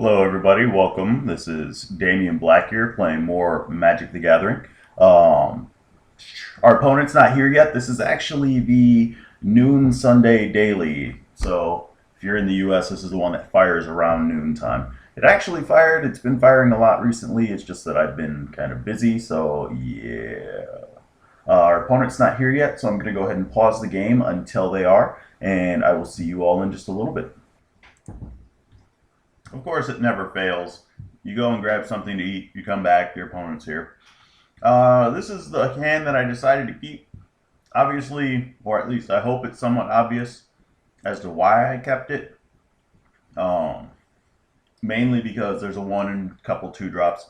Hello, everybody. Welcome. This is Damionblackgear playing more Magic the Gathering. Um, our opponent's not here yet. This is actually the noon Sunday daily. So if you're in the U.S., this is the one that fires around noon time. It actually fired. It's been firing a lot recently. It's just that I've been kind of busy. So yeah. Our opponent's not here yet, so I'm going to go ahead and pause the game until they are, and I will see you all in just a little bit. Of course, it never fails. You go and grab something to eat, you come back, your opponent's here. This is the hand that I decided to keep. Obviously, or at least I hope it's somewhat obvious as to why I kept it. Um, Mainly because there's a 1 and a couple 2 drops.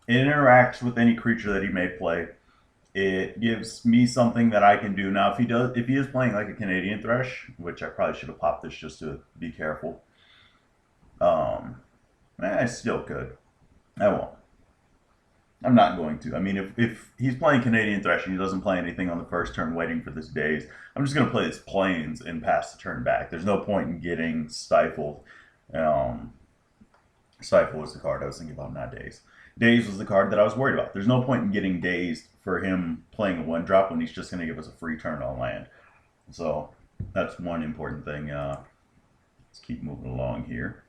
It interacts with any creature that he may play. It gives me something that I can do. Now, if he is playing like a Canadian Thresh, which I probably should have popped this just to be careful. I still could. I won't. I'm not going to. I mean, if he's playing Canadian Thresh and he doesn't play anything on the first turn waiting for this daze, I'm just going to play his planes and pass the turn back. There's no point in getting stifled. Um, Stifle was the card I was thinking about, not daze. Daze was the card that I was worried about. There's no point in getting dazed for him playing a 1-drop when he's just going to give us a free turn on land. So that's one important thing. Let's keep moving along here.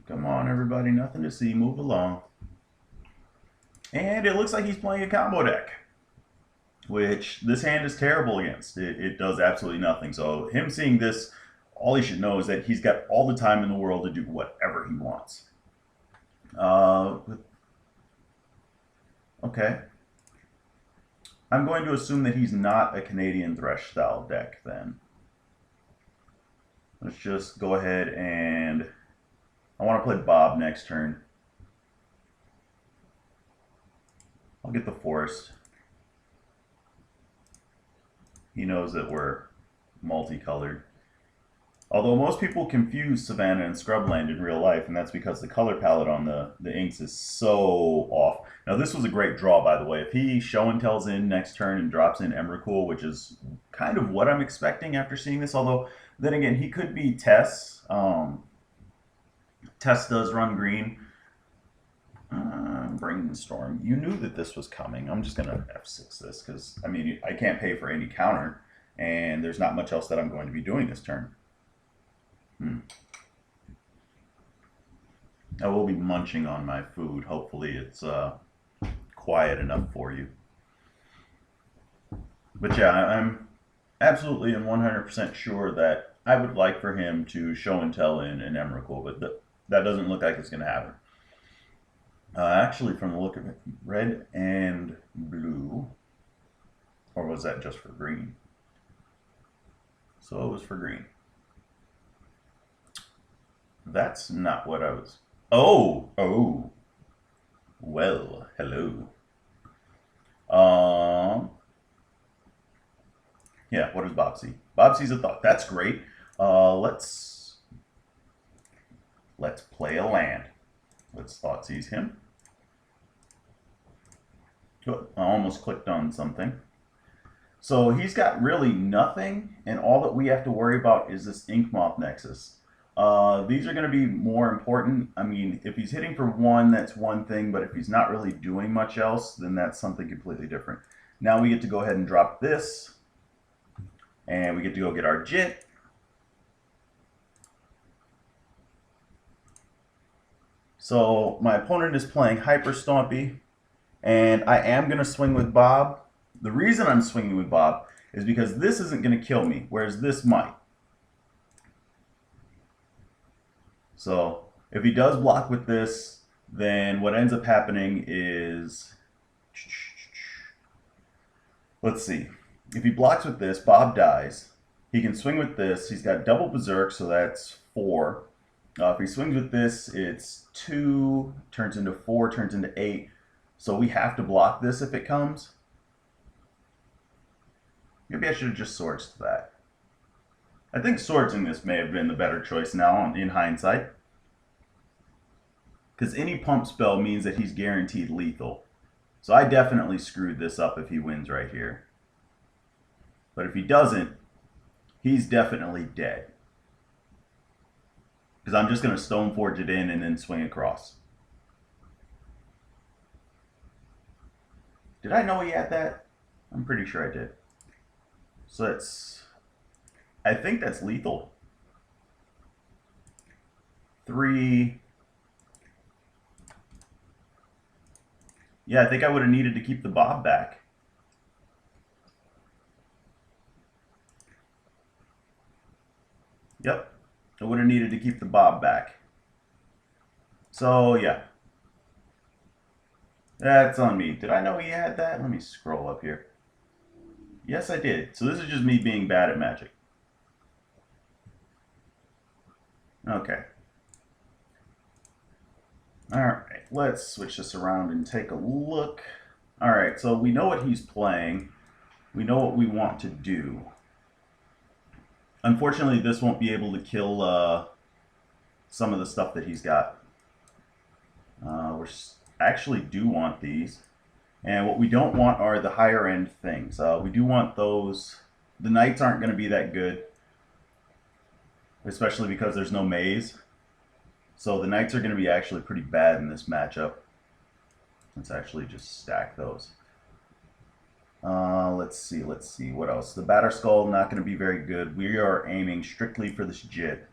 Come on, everybody. Nothing to see. Move along. And it looks like he's playing a combo deck, which this hand is terrible against. It does absolutely nothing. So him seeing this, all he should know is that he's got all the time in the world to do whatever he wants. Okay. I'm going to assume that he's not a Canadian Thresh style deck then. Let's just go ahead and... I want to play Bob next turn. I'll get the Forest. He knows that we're multicolored. Although most people confuse Savannah and Scrubland in real life, and that's because the color palette on the inks is so off. Now, this was a great draw, by the way. If he show and tells in next turn and drops in Emrakul, which is kind of what I'm expecting after seeing this, although then again, he could be Tess. Tess does run green. Brainstorm. You knew that this was coming. I'm just going to F6 this because, I mean, I can't pay for any counter, and there's not much else that I'm going to be doing this turn. I will be munching on my food. Hopefully it's quiet enough for you. But yeah, I'm absolutely and 100% sure that I would like for him to show and tell in Emrakul, but that doesn't look like it's going to happen. Actually, from the look of it, red and blue, or was that just for green? So it was for green. That's not what I was... Oh! Well, hello. Yeah, what does Bob see? Bob sees a thought. That's great. Let's play a land. Let's thought seize him. Good. I almost clicked on something. So he's got really nothing, and all that we have to worry about is this Inkmoth Nexus. These are going to be more important. I mean, if he's hitting for 1, that's one thing, but if he's not really doing much else, then that's something completely different. Now we get to go ahead and drop this, and we get to go get our Jit. So my opponent is playing Hyper Stompy, and I am going to swing with Bob. The reason I'm swinging with Bob is because this isn't going to kill me, whereas this might. So if he does block with this, then what ends up happening is... Let's see. If he blocks with this, Bob dies. He can swing with this. He's got double Berserk, so that's 4. If he swings with this, it's 2, turns into 4, turns into 8. So we have to block this if it comes. Maybe I should have just swords to that. I think swords in this may have been the better choice now in hindsight. Because any pump spell means that he's guaranteed lethal. So I definitely screwed this up if he wins right here. But if he doesn't, he's definitely dead. because I'm just going to Stoneforge it in and then swing across. Did I know he had that? I'm pretty sure I did. So that's, I think that's lethal. 3. Yeah, I think I would have needed to keep the Bob back. Yep, I would have needed to keep the Bob back. So yeah, that's on me. Did I know he had that? Let me scroll up here. Yes, I did. So this is just me being bad at Magic. Okay. Alright, let's switch this around and take a look. Alright, so we know what he's playing. We know what we want to do. Unfortunately, this won't be able to kill some of the stuff that he's got. We actually do want these. And what we don't want are the higher end things. We do want those. The knights aren't going to be that good, especially because there's no maze. So the knights are going to be actually pretty bad in this matchup. Let's actually just stack those. Let's see. What else? The Batterskull, not going to be very good. We are aiming strictly for this Jit.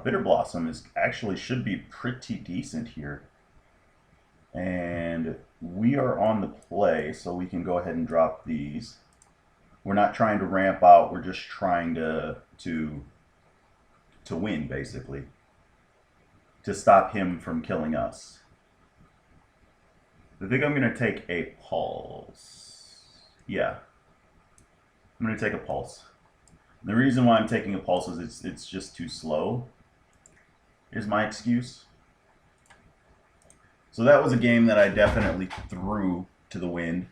Bitter Blossom is actually should be pretty decent here. And we are on the play, so we can go ahead and drop these. We're not trying to ramp out, we're just trying to win, basically. To stop him from killing us. I think I'm going to take a Pulse. Yeah. I'm going to take a Pulse. The reason why I'm taking a Pulse is it's just too slow, is my excuse. So that was a game that I definitely threw to the wind.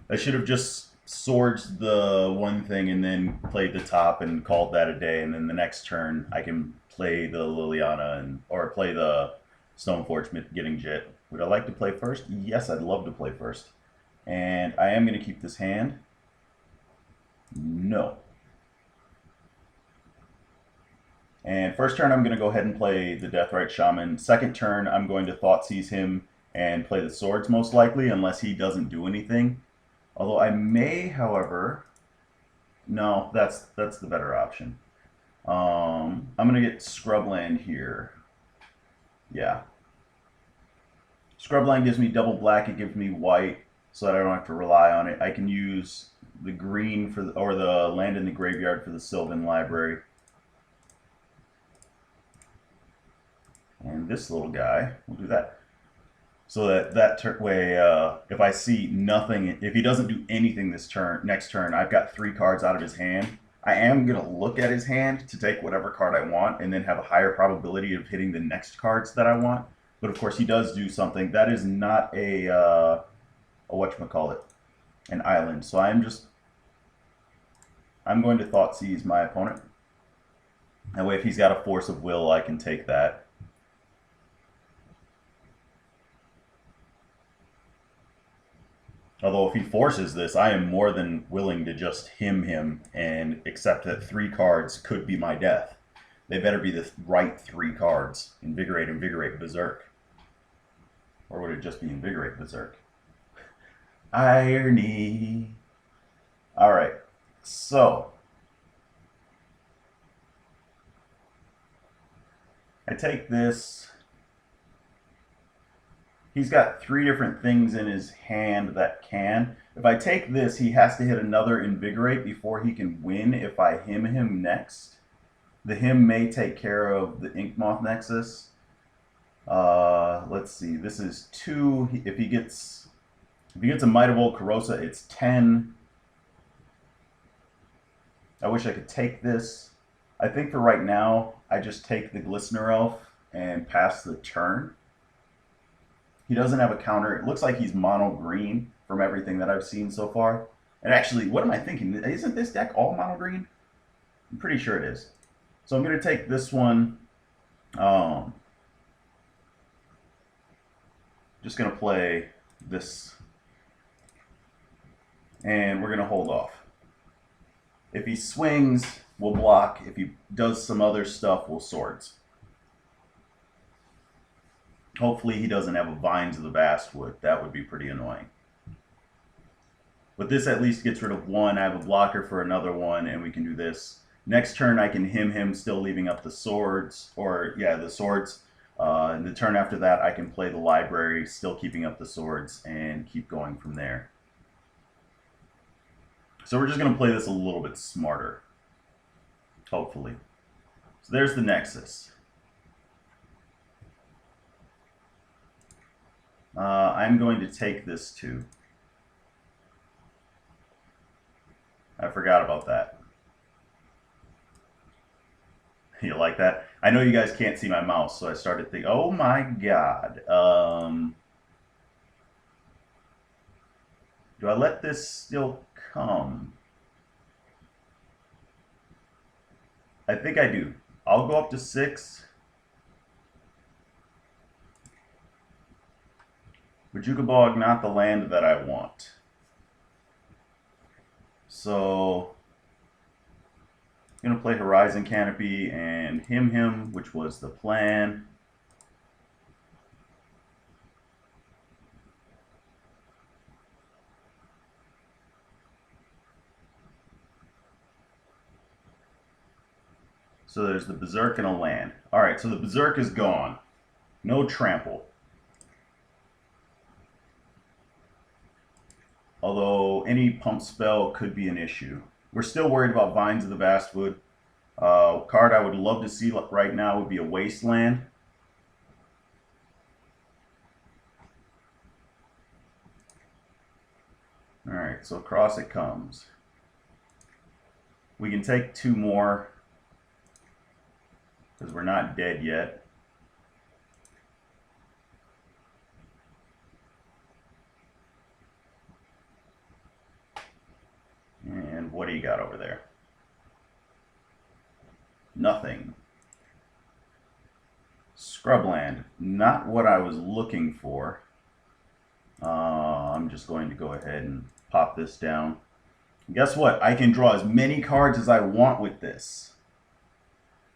I should have just swords the one thing and then played the top and called that a day, and then the next turn I can play the Liliana or play the Stoneforge getting Jit. Would I like to play first? Yes, I'd love to play first. And I am going to keep this hand. No. And first turn, I'm going to go ahead and play the Deathrite Shaman. Second turn, I'm going to Thoughtseize him and play the swords most likely, unless he doesn't do anything. Although I may, however, no, that's the better option. I'm going to get Scrubland here. Yeah. Scrubland gives me double black, it gives me white, so that I don't have to rely on it. I can use the green for or the land in the graveyard for the Sylvan Library. And this little guy, we'll do that. So that way, if I see nothing, if he doesn't do anything this turn, next turn, I've got 3 cards out of his hand. I am going to look at his hand to take whatever card I want and then have a higher probability of hitting the next cards that I want. But of course, he does do something. That is not a whatchamacallit, an island. So I'm going to Thoughtseize my opponent. That way, if he's got a Force of Will, I can take that. Although if he forces this, I am more than willing to just him and accept that 3 cards could be my death. They better be the right 3 cards. Invigorate, Invigorate, Berserk. Or would it just be Invigorate, Berserk? Irony. Alright, so I take this. He's got 3 different things in his hand that can. If I take this, he has to hit another Invigorate before he can win if I him next. The him may take care of the Inkmoth Nexus. Let's see. This is 2. If he gets a Might of Old Corrosa, it's 10. I wish I could take this. I think for right now, I just take the Glistener Elf and pass the turn. He doesn't have a counter. It looks like he's mono green from everything that I've seen so far. And actually, what am I thinking? Isn't this deck all mono green? I'm pretty sure it is. So I'm going to take this one. Just going to play this. And we're going to hold off. If he swings, we'll block. If he does some other stuff, we'll swords. Hopefully he doesn't have a Vines of the Vastwood. That would be pretty annoying. But this at least gets rid of one. I have a blocker for another one, and we can do this. Next turn, I can him, still leaving up the swords. Or, yeah, the swords. And the turn after that, I can play the library, still keeping up the swords, and keep going from there. So we're just going to play this a little bit smarter. Hopefully. So there's the Nexus. I'm going to take this too. I forgot about that. You like that? I know you guys can't see my mouse, so I started thinking, oh my god. Do I let this still come? I think I do. I'll go up to 6. Bajukabog, not the land that I want. So I'm going to play Horizon Canopy and him, which was the plan. So there's the Berserk and a land. Alright, so the Berserk is gone. No trample. Although any pump spell could be an issue. We're still worried about Vines of the Vastwood. Card I would love to see right now would be a Wasteland. Alright, so across it comes. We can take 2 more because we're not dead yet. And what do you got over there? Nothing. Scrubland. Not what I was looking for. I'm just going to go ahead and pop this down. Guess what? I can draw as many cards as I want with this.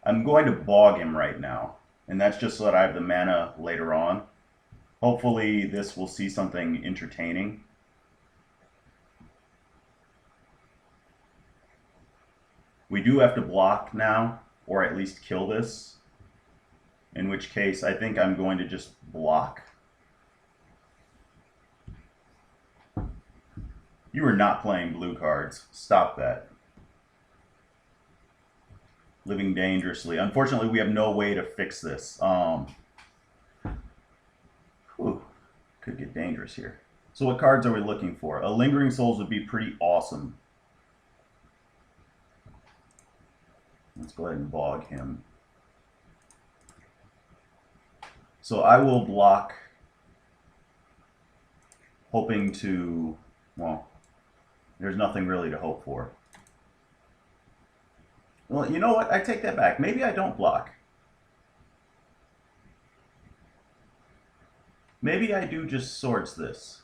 I'm going to bog him right now. And that's just so that I have the mana later on. Hopefully this will see something entertaining. We do have to block now, or at least kill this. In which case, I think I'm going to just block. You are not playing blue cards. Stop that. Living dangerously. Unfortunately, we have no way to fix this. Could get dangerous here. So what cards are we looking for? A Lingering Souls would be pretty awesome. Let's go ahead and bog him. So I will block, hoping to, well, there's nothing really to hope for. Well, you know what? I take that back. Maybe I don't block. Maybe I do just swords this.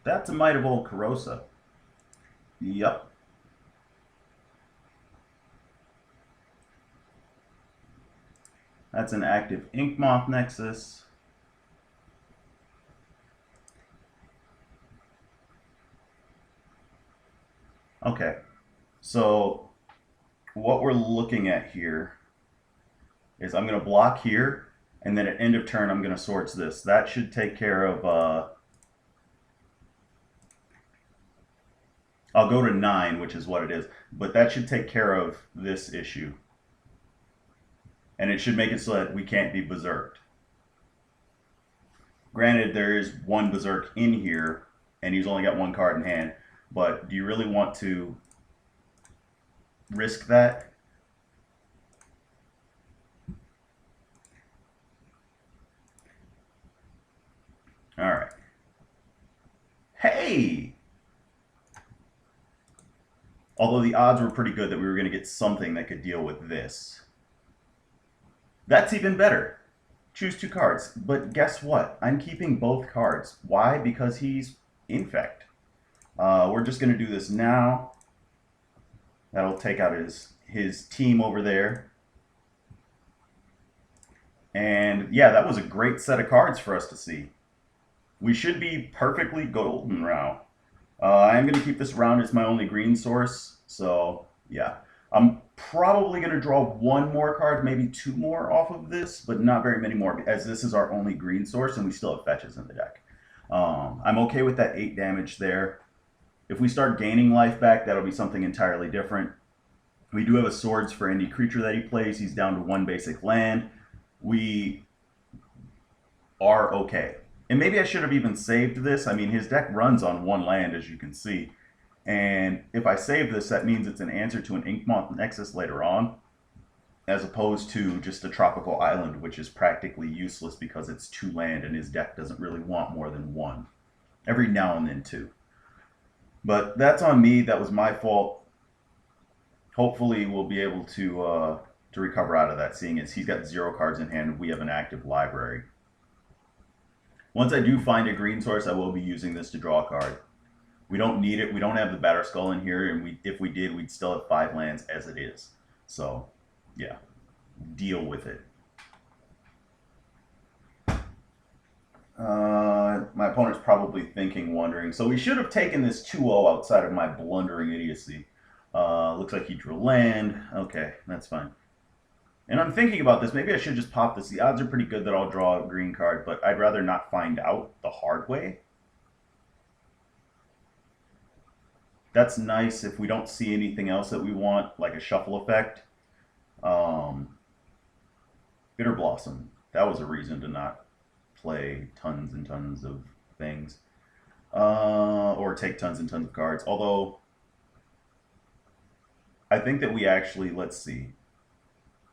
That's a Might of Old Corrosa. Yup. That's an active Inkmoth Nexus. Okay, so what we're looking at here is I'm going to block here, and then at end of turn I'm going to swords this. That should take care of, I'll go to 9, which is what it is, but that should take care of this issue. And it should make it so that we can't be berserked. Granted, there is one berserk in here, and he's only got 1 card in hand, but do you really want to risk that? Alright. Hey! Although the odds were pretty good that we were going to get something that could deal with this. That's even better. Choose 2 cards. But guess what? I'm keeping both cards. Why? Because he's Infect. We're just going to do this now. That'll take out his team over there. And yeah, that was a great set of cards for us to see. We should be perfectly golden now. I'm going to keep this round as my only green source. So yeah, I'm probably going to draw one more card, maybe two more off of this, but not very many more, as this is our only green source and we still have fetches in the deck. I'm okay with that 8 damage there. If we start gaining life back, that'll be something entirely different. We do have a swords for any creature that he plays. He's down to 1 basic land. We are okay. And maybe I should have even saved this. I mean, his deck runs on 1 land, as you can see. And if I save this, that means it's an answer to an Inkmoth Nexus later on, as opposed to just a tropical island, which is practically useless because it's 2 land and his deck doesn't really want more than 1. Every now and then 2. But that's on me. That was my fault. Hopefully we'll be able to recover out of that, seeing as he's got 0 cards in hand and we have an active library. Once I do find a green source, I will be using this to draw a card. We don't need it. We don't have the Batterskull in here, and if we did, we'd still have 5 lands as it is. So, yeah, deal with it. My opponent's probably thinking, wondering. So we should have taken this 2-0 outside of my blundering idiocy. Looks like he drew land. Okay, that's fine. And I'm thinking about this. Maybe I should just pop this. The odds are pretty good that I'll draw a green card, but I'd rather not find out the hard way. That's nice if we don't see anything else that we want, like a shuffle effect. Bitter Blossom. That was a reason to not play tons and tons of things. Or take tons and tons of cards. Although, I think that we actually, let's see.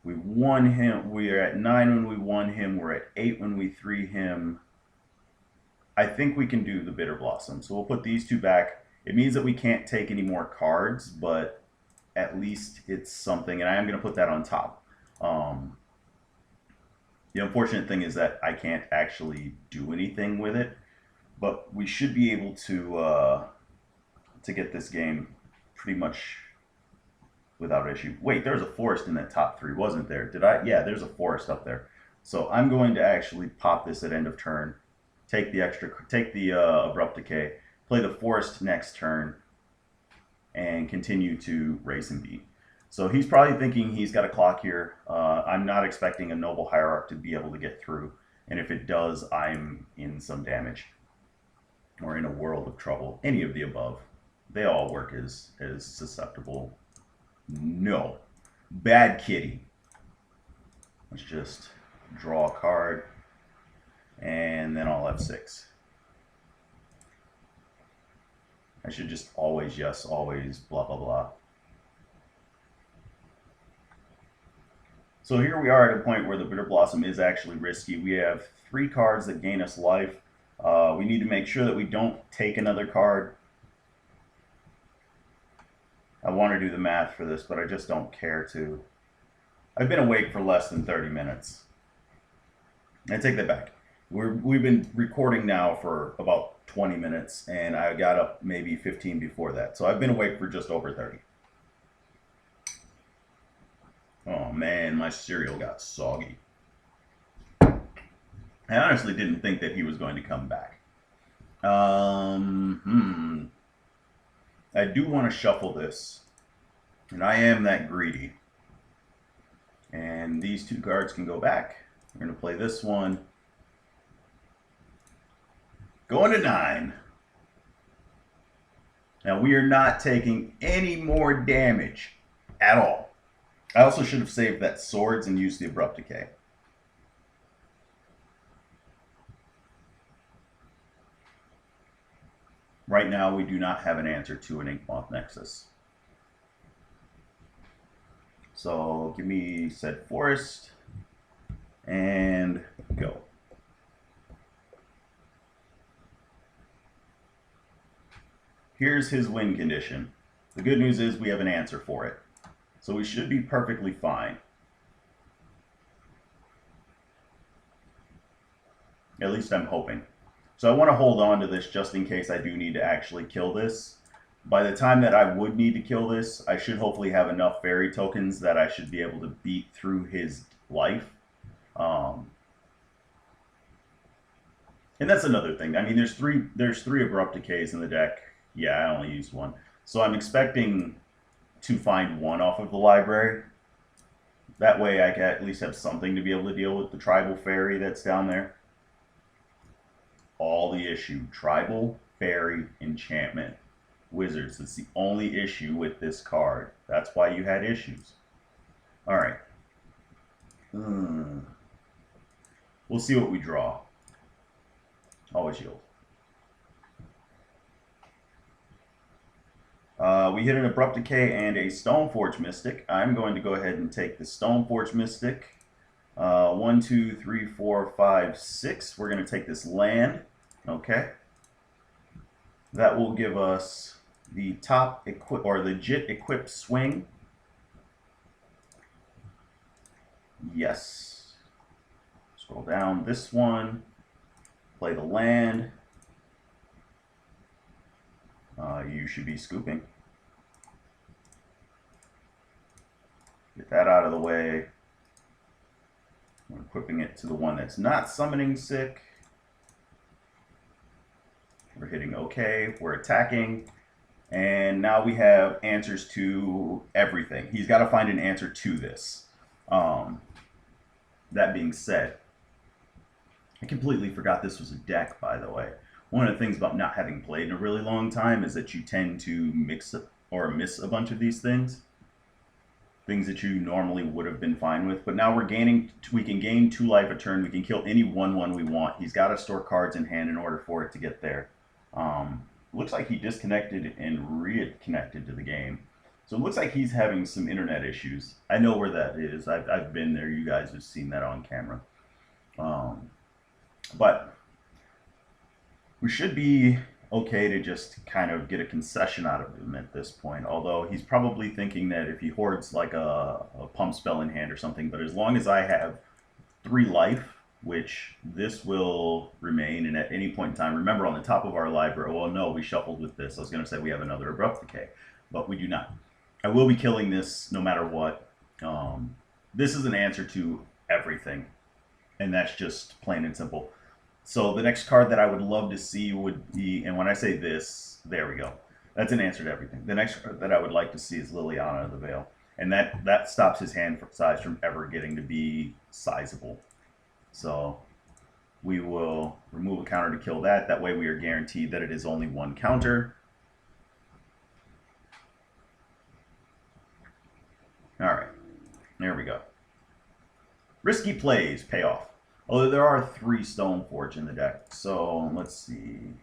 We won him. We are at 9 when we won him. We're at 8 when we 3 him. I think we can do the Bitter Blossom. So we'll put these 2 back. It means that we can't take any more cards, but at least it's something. And I am going to put that on top. The unfortunate thing is that I can't actually do anything with it. But we should be able to get this game pretty much without issue. Wait, there's a forest in that top 3, wasn't there? Did I? Yeah, there's a forest up there. So I'm going to actually pop this at end of turn, take the Abrupt Decay, play the forest next turn, and continue to race and beat. So he's probably thinking he's got a clock here. I'm not expecting a Noble Hierarch to be able to get through. And if it does, I'm in some damage. Or in a world of trouble. Any of the above. They all work as susceptible. No. Bad kitty. Let's just draw a card. And then I'll have 6. I should just always, yes, always, blah, blah, blah. So here we are at a point where the Bitter Blossom is actually risky. We have 3 cards that gain us life. We need to make sure that we don't take another card. I want to do the math for this, but I just don't care to. I've been awake for less than 30 minutes. I take that back. We've been recording now for about 20 minutes, and I got up maybe 15 before that. So I've been awake for just over 30. Oh man, my cereal got soggy. I honestly didn't think that he was going to come back. I do want to shuffle this, and I am that greedy. And these 2 cards can go back. We're going to play this one. Going to 9. Now we are not taking any more damage at all. I also should have saved that swords and used the Abrupt Decay. Right now, we do not have an answer to an Inkmoth Nexus. So give me said forest and go. Here's his win condition. The good news is we have an answer for it. So we should be perfectly fine. At least I'm hoping. So I want to hold on to this just in case I do need to actually kill this. By the time that I would need to kill this, I should hopefully have enough fairy tokens that I should be able to beat through his life. And that's another thing. I mean, there's three abrupt decays in the deck. Yeah, I only used one. So I'm expecting to find one off of the library. That way I can at least have something to be able to deal with the tribal fairy that's down there. All the issue. Tribal fairy enchantment. Wizards. That's the only issue with this card. That's why you had issues. Alright. We'll see what we draw. Always yield. We hit an Abrupt Decay and a Stoneforge Mystic. I'm going to go ahead and take the Stoneforge Mystic. 1, 2, 3, 4, 5, 6. We're going to take this land. Okay. That will give us the top equip or legit equipped swing. Yes. Scroll down this one. Play the land. You should be scooping. Get that out of the way. We're equipping it to the one that's not summoning sick. We're hitting OK. We're attacking. And now we have answers to everything. He's got to find an answer to this. That being said, I completely forgot this was a deck, by the way. One of the things about not having played in a really long time is that you tend to mix or miss a bunch of these things. Things that you normally would have been fine with. But now we can gain 2 life a turn. We can kill any 1/1 we want. He's got to store cards in hand in order for it to get there. Looks like he disconnected and reconnected to the game. So it looks like he's having some internet issues. I know where that is. I've been there. You guys have seen that on camera. But we should be okay to just kind of get a concession out of him at this point. Although he's probably thinking that if he hoards like a pump spell in hand or something, but as long as I have 3 life, which this will remain, and at any point in time, remember on the top of our library, well, no, we shuffled with this. I was going to say we have another Abrupt Decay, but we do not. I will be killing this no matter what. This is an answer to everything, and that's just plain and simple. So the next card that I would love to see would be, and when I say this, there we go. That's an answer to everything. The next card that I would like to see is Liliana of the Veil, and that stops his hand size from ever getting to be sizable. So we will remove a counter to kill that. That way we are guaranteed that it is only 1 counter. All right, there we go. Risky plays pay off. Although there are 3 Stoneforge in the deck. So let's see.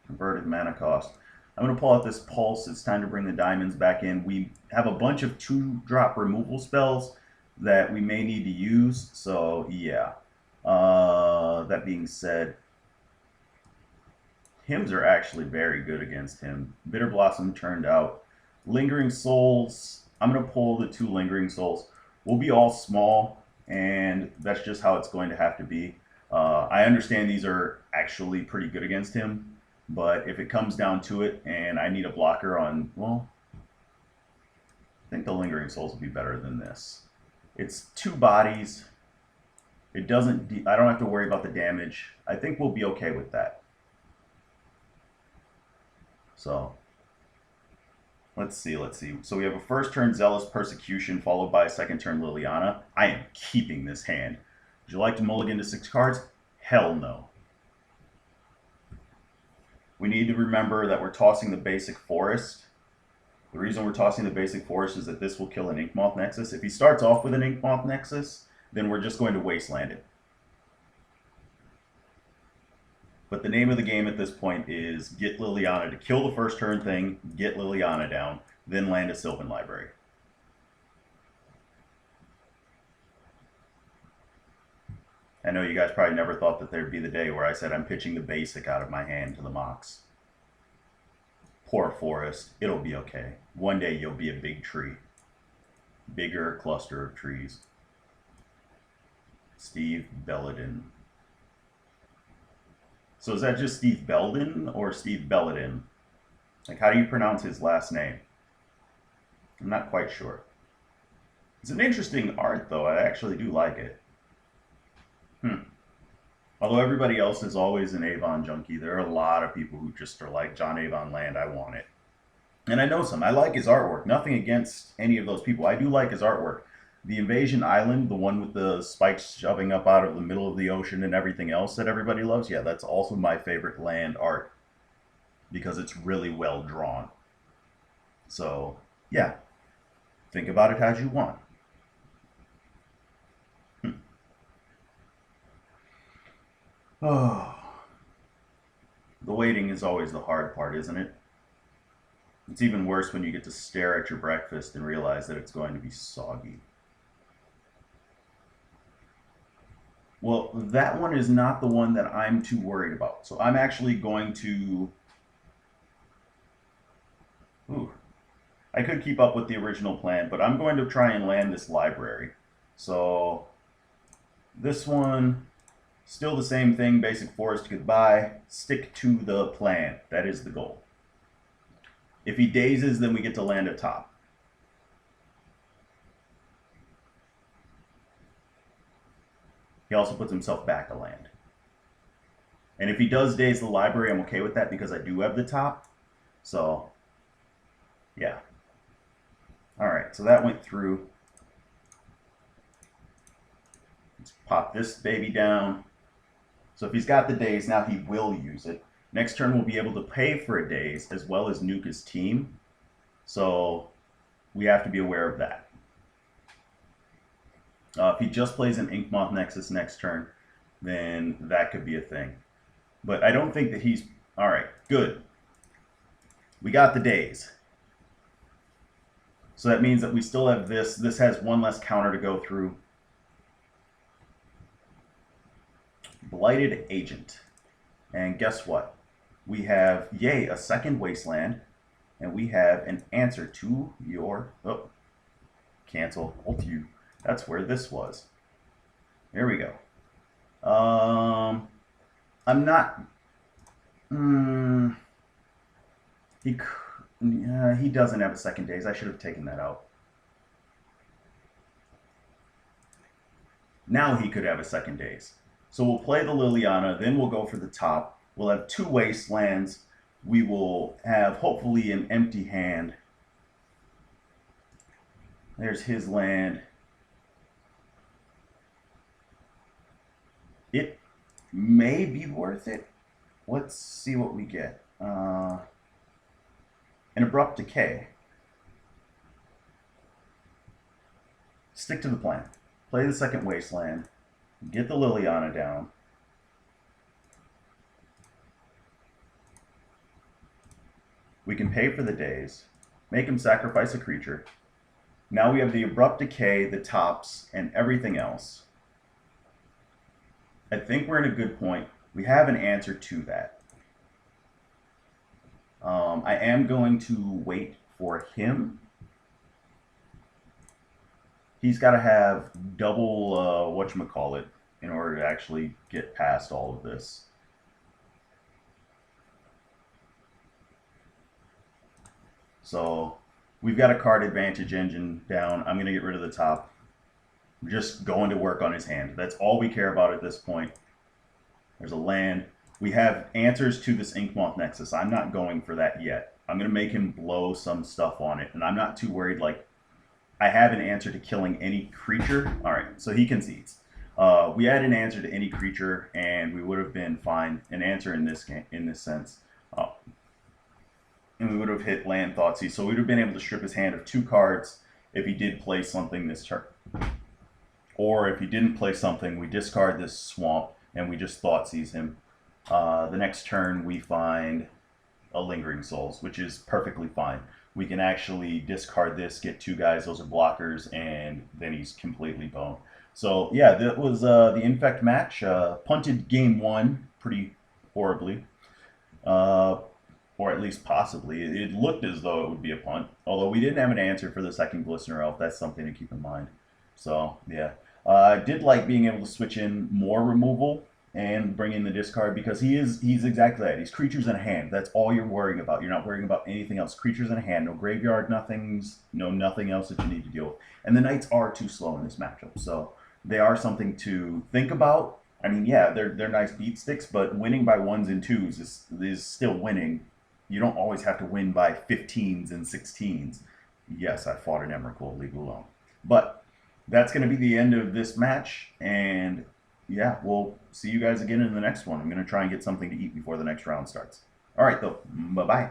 Converted mana cost. I'm going to pull out this Pulse. It's time to bring the diamonds back in. We have a bunch of 2-drop removal spells that we may need to use. So yeah. That being said, hymns are actually very good against him. Bitter Blossom turned out. Lingering Souls. I'm going to pull the 2 Lingering Souls. We'll be all small, and that's just how it's going to have to be. I understand these are actually pretty good against him, but if it comes down to it and I need a blocker on, well, I think the Lingering Souls will be better than this. It's 2 bodies. It doesn't. I don't have to worry about the damage. I think we'll be okay with that. So let's see. So we have a first turn Zealous Persecution followed by a second turn Liliana. I am keeping this hand. Would you like to mulligan to 6 cards? Hell no. We need to remember that we're tossing the basic forest. The reason we're tossing the basic forest is that this will kill an Inkmoth Nexus. If he starts off with an Inkmoth Nexus, then we're just going to wasteland it. But the name of the game at this point is get Liliana to kill the first turn thing, get Liliana down, then land a Sylvan Library. I know you guys probably never thought that there'd be the day where I said I'm pitching the basic out of my hand to the Mox. Poor forest, it'll be okay. One day you'll be a big tree. Bigger cluster of trees. Steve Belladin. So is that just Steve Belden or Steve Belladin? Like, how do you pronounce his last name? I'm not quite sure. It's an interesting art, though. I actually do like it. Hmm. Although everybody else is always an Avon junkie, there are a lot of people who just are like, John Avon Land, I want it. And I know some. I like his artwork. Nothing against any of those people. I do like his artwork. The Invasion Island, the one with the spikes shoving up out of the middle of the ocean and everything else that everybody loves, yeah, that's also my favorite land art because it's really well drawn. So, yeah, think about it as you want. Oh, the waiting is always the hard part, isn't it? It's even worse when you get to stare at your breakfast and realize that it's going to be soggy. Well, that one is not the one that I'm too worried about. So I'm actually going to... Ooh, I could keep up with the original plan, but I'm going to try and land this library. So this one, still the same thing, basic forest goodbye. Stick to the plan. That is the goal. If he dazes, then we get to land at top. He also puts himself back to land. And if he does daze the library, I'm okay with that because I do have the top. So, yeah. All right, so that went through. Let's pop this baby down. So if he's got the daze, now he will use it. Next turn, we'll be able to pay for a daze as well as nuke his team. So we have to be aware of that. If he just plays an Inkmoth Nexus next turn, then that could be a thing. But I don't think that he's... All right, good. We got the daze. So that means that we still have this. This has one less counter to go through. Blighted Agent. And guess what? We have, yay, a second Wasteland. And we have an answer to your... Oh, cancel. Ult you. That's where this was. There we go. I'm not... He doesn't have a second daze. I should have taken that out. Now he could have a second daze. So we'll play the Liliana, then we'll go for the top. We'll have two Wastelands. We will have, hopefully, an empty hand. There's his land. It may be worth it. Let's see what we get. An Abrupt Decay. Stick to the plan. Play the second Wasteland. Get the Liliana down. We can pay for the daze. Make him sacrifice a creature. Now we have the Abrupt Decay, the tops, and everything else. I think we're in a good point. We have an answer to that. I am going to wait for him. He's got to have double whatchamacallit in order to actually get past all of this. So we've got a card advantage engine down. I'm going to get rid of the top. I'm just going to work on his hand. That's all we care about at this point. There's a land. We have answers to this Inkmoth Nexus. I'm not going for that yet. I'm going to make him blow some stuff on it. And I'm not too worried. Like, I have an answer to killing any creature. All right, so he concedes. We had an answer to any creature, and we would have been fine. An answer in this game, in this sense. And we would have hit land Thoughtseize. So we would have been able to strip his hand of 2 cards if he did play something this turn. Or if he didn't play something, we discard this swamp and we just Thoughtseize him. The next turn we find a Lingering Souls, which is perfectly fine. We can actually discard this, get 2 guys, those are blockers, and then he's completely boned. So yeah, that was the Infect match. Punted game 1 pretty horribly. Or at least possibly. It looked as though it would be a punt. Although we didn't have an answer for the second Glistener Elf. That's something to keep in mind. So, yeah. I did like being able to switch in more removal and bring in the discard because he's exactly that. He's creatures in hand. That's all you're worrying about. You're not worrying about anything else. Creatures in hand, no graveyard, nothing else that you need to deal with. And the knights are too slow in this matchup, so they are something to think about. I mean, yeah, they're nice beat sticks, but winning by ones and twos is still winning. You don't always have to win by 15s and 16s. Yes, I fought an Emrakul, leave it alone. But that's going to be the end of this match, and yeah, we'll see you guys again in the next one. I'm going to try and get something to eat before the next round starts. All right, though. Bye-bye.